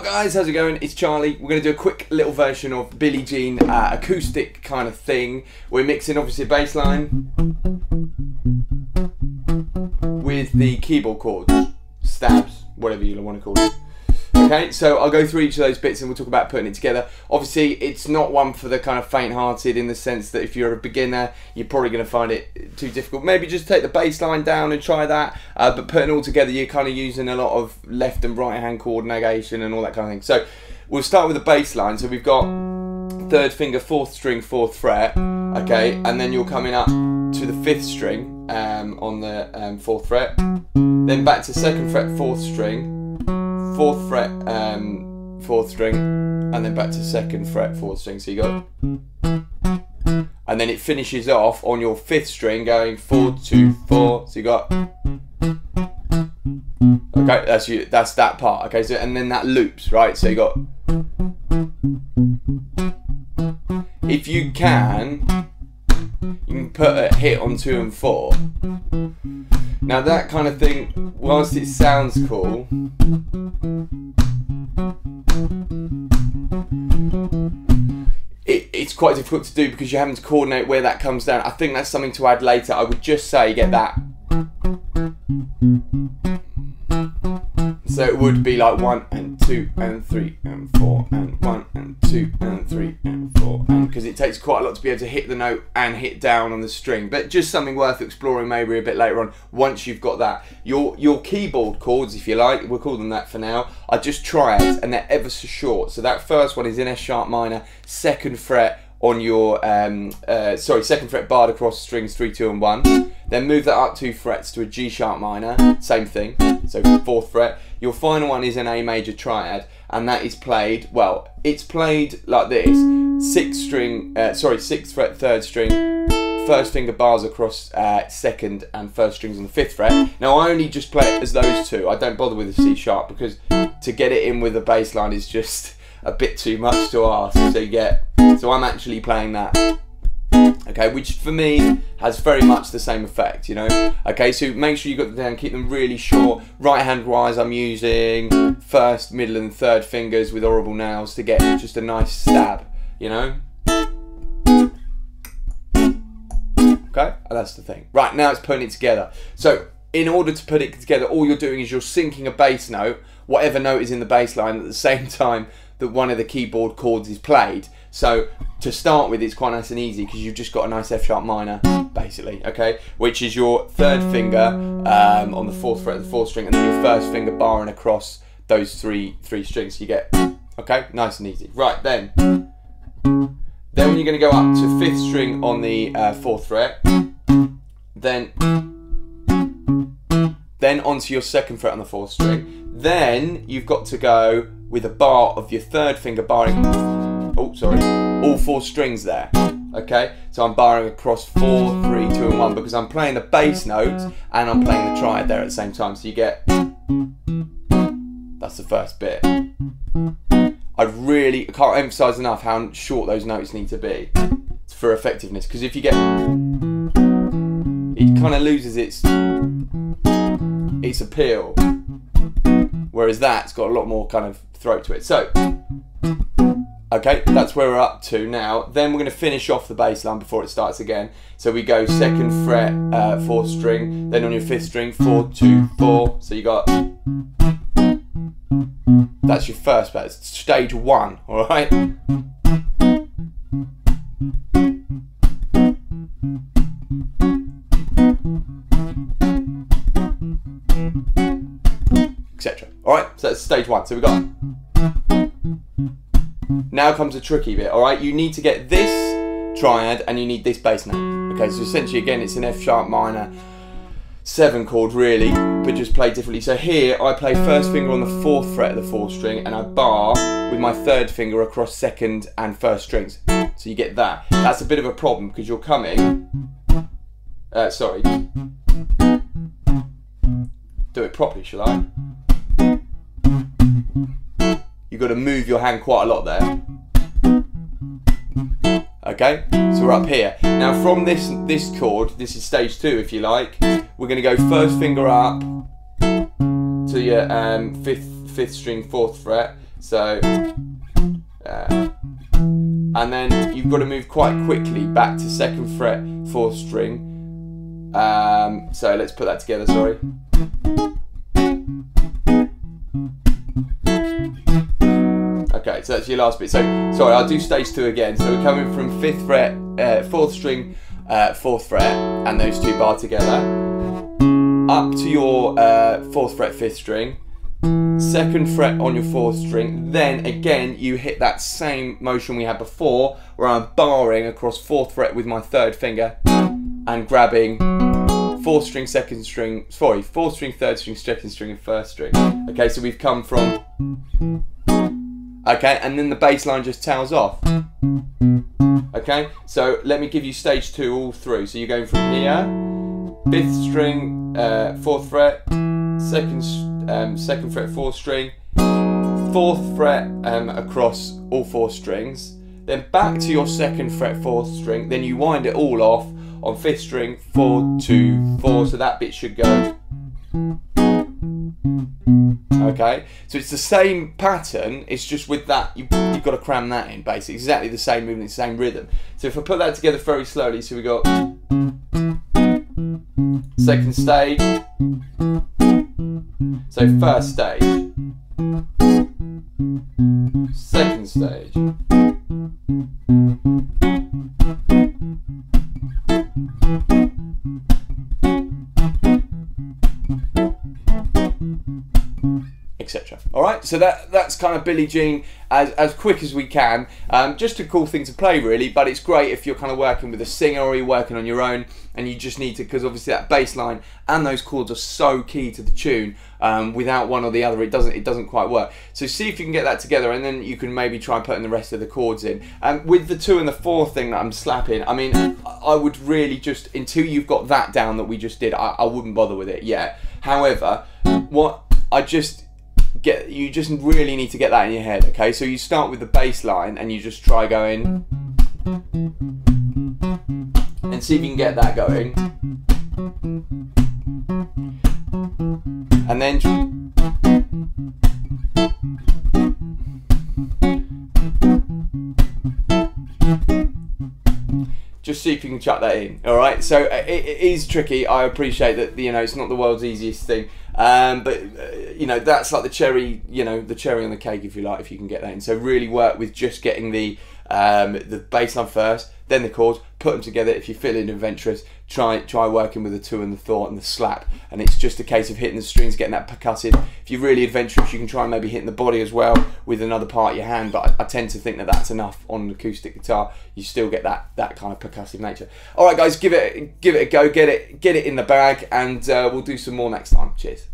guys, how's it going? It's Charlie. We're going to do a quick little version of Billie Jean acoustic kind of thing. We're mixing obviously a bass line with the keyboard chords, stabs, whatever you want to call it. Okay, so I'll go through each of those bits and we'll talk about putting it together. Obviously, it's not one for the kind of faint-hearted, in the sense that if you're a beginner, you're probably going to find it too difficult. Maybe just take the bass line down and try that, but putting it all together, you're kind of using a lot of left and right hand coordination and all that kind of thing. So we'll start with the bass line. So we've got third finger, fourth string, fourth fret, okay, and then you're coming up to the fifth string on the fourth fret, then back to second fret, fourth string, fourth fret, fourth string, and then back to second fret, fourth string. So you got, and then it finishes off on your fifth string, going 4, 2, 4. So you got, okay, that's that part. Okay, so and then that loops, right? So you got, if you can put a hit on 2 and 4. Now that kind of thing, whilst it sounds cool, it's quite difficult to do because you're having to coordinate where that comes down. I think that's something to add later. I would just say get that. So it would be like 1 and 2 and 3 and 4 and 1 and 2 and 3 and 4, because it takes quite a lot to be able to hit the note and hit down on the string. But just something worth exploring maybe a bit later on once you've got that. Your keyboard chords, if you like, we'll call them that for now, are just triads, and they're ever so short. So that first one is in F sharp minor, second fret on your second fret barred across strings 3, 2 and 1. Then move that up 2 frets to a G sharp minor, same thing, so fourth fret. Your final one is an A major triad, and that is played, well, it's played like this: 6th fret, third string, first finger bars across second and first strings on the 5th fret. Now I only just play it as those two. I don't bother with the C sharp because to get it in with a bass line is just a bit too much to ask. So I'm actually playing that. Okay, which for me has very much the same effect, you know. Okay, so make sure you got them down, keep them really short. Right hand wise, I'm using first, middle and third fingers with horrible nails to get just a nice stab, you know. Okay, and that's the thing. Right, now it's putting it together. So in order to put it together, all you're doing is you're syncing a bass note, whatever note is in the bass line, at the same time that one of the keyboard chords is played. So to start with, it's quite nice and easy because you've just got a nice F sharp minor, basically, okay, which is your third finger on the fourth fret of the fourth string, and then your first finger barring across those three strings. So you get, okay, nice and easy. Right, then when you're going to go up to fifth string on the fourth fret, then onto your second fret on the fourth string. Then you've got to go with a bar of your third finger barring, all 4 strings there. Okay, so I'm barring across 4, 3, 2 and 1 because I'm playing the bass note and I'm playing the triad there at the same time. So you get, that's the first bit. I can't emphasize enough how short those notes need to be for effectiveness, because if you get, it kind of loses its appeal, whereas that's got a lot more kind of throat to it. So okay, that's where we're up to now. Then we're going to finish off the bass line before it starts again. So we go second fret, fourth string, then on your fifth string, 4, 2, 4. So you got, that's your first part, it's stage 1, all right? Etc. All right, so that's stage 1. So we got, now comes the tricky bit, alright? You need to get this triad and you need this bass note. Okay, so essentially again it's an F sharp minor 7 chord really, but just played differently. So here I play first finger on the 4th fret of the 4th string and I bar with my third finger across second and first strings. So you get that. That's a bit of a problem because you're coming, do it properly, shall I? You've got to move your hand quite a lot there. Okay, so we're up here. Now from this chord, this is stage 2 if you like, we're going to go first finger up to your fifth string, 4th fret, So, and then you've got to move quite quickly back to 2nd fret, 4th string. So let's put that together, sorry. Okay, so that's your last bit. So, sorry, I'll do stage 2 again. So we're coming from 5th fret, 4th string, 4th fret, and those 2 bar together, up to your 4th fret, 5th string, 2nd fret on your 4th string, then again you hit that same motion we had before, where I'm barring across 4th fret with my 3rd finger, and grabbing 4th string, 2nd string, sorry, 4th string, 3rd string, 2nd string, and 1st string. Okay, so we've come from, okay, and then the bass line just tails off. Okay, so let me give you stage 2 all through. So you're going from here, 5th string, 4th fret, 2nd fret, 4th string, 4th fret across all 4 strings, then back to your 2nd fret, 4th string, then you wind it all off on 5th string, 4, 2, 4, so that bit should go. Okay, so it's the same pattern, it's just with that, you've got to cram that in, basically, exactly the same movement, same rhythm. So if I put that together very slowly, so we got 2nd stage, so 1st stage, 2nd stage, etc. Alright, so that's kind of Billie Jean as quick as we can. Just a cool thing to play really, but it's great if you're kind of working with a singer or you're working on your own and you just need to, because obviously that bass line and those chords are so key to the tune. Without one or the other it doesn't quite work. So see if you can get that together, and then you can maybe try and put in the rest of the chords in. With the 2 and the 4 thing that I'm slapping, I mean, I would really just, until you've got that down that we just did, I wouldn't bother with it yet. However, you just really need to get that in your head, okay? So you start with the bass line and you just try going and see if you can get that going, and then just see if you can chuck that in. All right, so it is tricky. I appreciate that, you know, it's not the world's easiest thing, but you know, that's like the cherry, you know, the cherry on the cake, if you like, if you can get that in. So really work with just getting the bass line first, then the chords, put them together. If you're feeling adventurous, try working with the 2 and the 4 and the slap, and it's just a case of hitting the strings, getting that percussive. If you're really adventurous, you can try maybe hitting the body as well with another part of your hand, but I tend to think that that's enough on an acoustic guitar. You still get that kind of percussive nature. All right guys, give it a go, get it in the bag, and we'll do some more next time. Cheers.